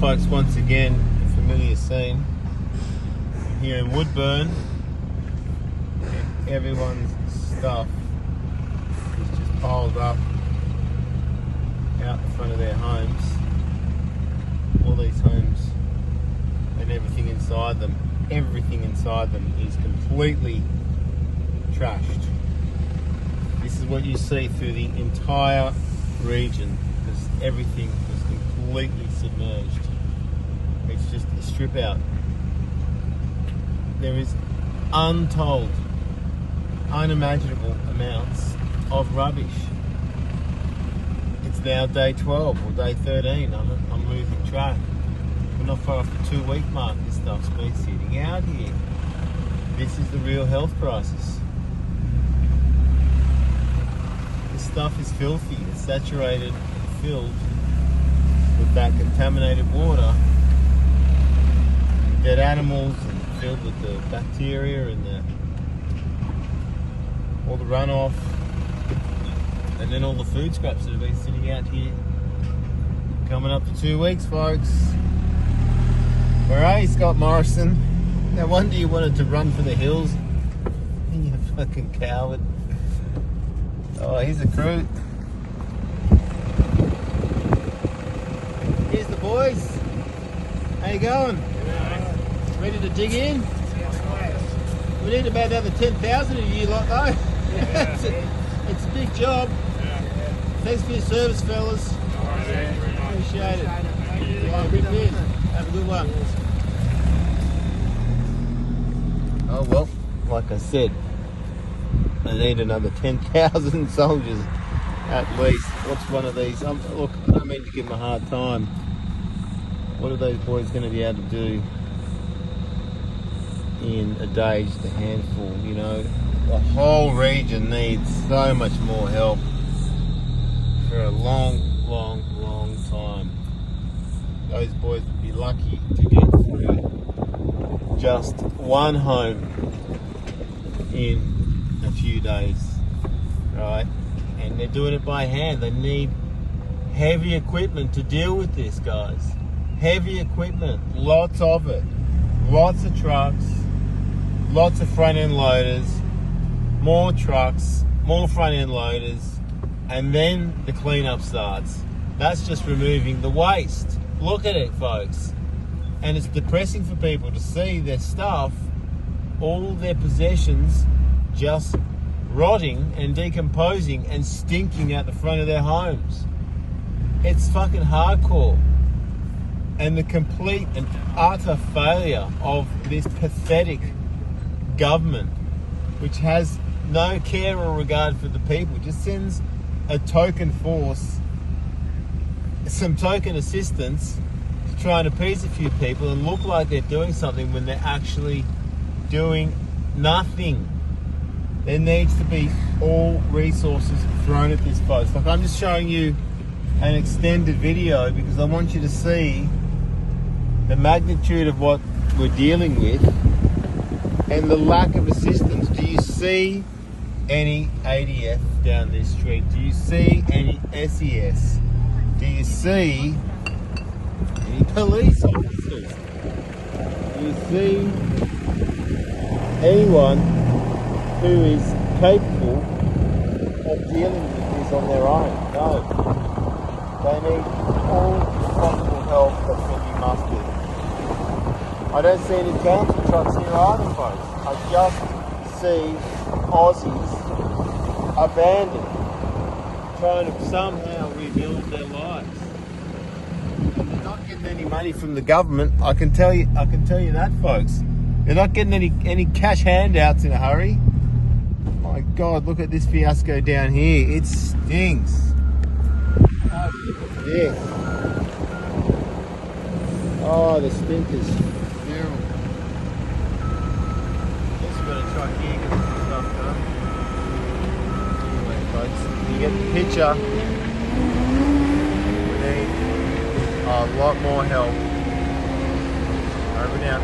folks, once again, a familiar scene here in Woodburn. Everyone's stuff is just piled up out in front of their homes. All these homes and everything inside them is completely trashed. This is what you see through the entire region, because everything was completely submerged. It's just a strip out. There is untold, unimaginable amounts of rubbish. It's now day 12 or day 13. I'm losing track. We're not far off the 2-week mark. This stuff's been sitting out here. This is the real health crisis. This stuff is filthy. It's saturated and filled with that contaminated water, dead animals, and filled with the bacteria and all the runoff, and then all the food scraps that have been sitting out here. Coming up to 2 weeks, folks. Alright, Scott Morrison. No wonder you wanted to run for the hills. You fucking coward. Oh, here's the crew. Here's the boys. How you going? Ready to dig in? We need about another 10,000 of you lot though. Yeah. It's a big job. Yeah. Thanks for your service, fellas. Appreciate it. Yeah, good bit. Have a good one. Oh well, like I said, I need another 10,000 soldiers at least. What's one of these? Look, I don't mean to give them a hard time. What are those boys going to be able to do in a day? Just a handful, you know. The whole region needs so much more help for a long time. Those boys would be lucky to get through just one home in a few days, right? And they're doing it by hand. They need heavy equipment to deal with this, guys. Heavy equipment, lots of it. Lots of trucks, lots of front end loaders, more trucks, more front end loaders, and then the cleanup starts. That's just removing the waste. Look at it, folks. And it's depressing for people to see their stuff, all their possessions, just rotting and decomposing and stinking out the front of their homes. It's fucking hardcore. And the complete and utter failure of this pathetic government, which has no care or regard for the people, just sends a token force, some token assistance to try and appease a few people and look like they're doing something when they're actually doing nothing. There needs to be all resources thrown at this post. Like, I'm just showing you an extended video because I want you to see the magnitude of what we're dealing with and the lack of assistance. Do you see any ADF down this street? Do you see any SES? Do you see any police officers? Do you see anyone who is capable of dealing with this on their own? No. They need all possible help that can be mustered. I don't see any council trucks here either, folks. I just see Aussies abandoned, trying to somehow rebuild their lives. And they're not getting any money from the government. I can tell you that, folks. They're not getting any cash handouts in a hurry. My God, look at this fiasco down here. It stinks. Yes. Oh, the stink is terrible. Guess we've got to try here, get some stuff done. Anyway, folks, you get the picture. We need a lot more help. Over now.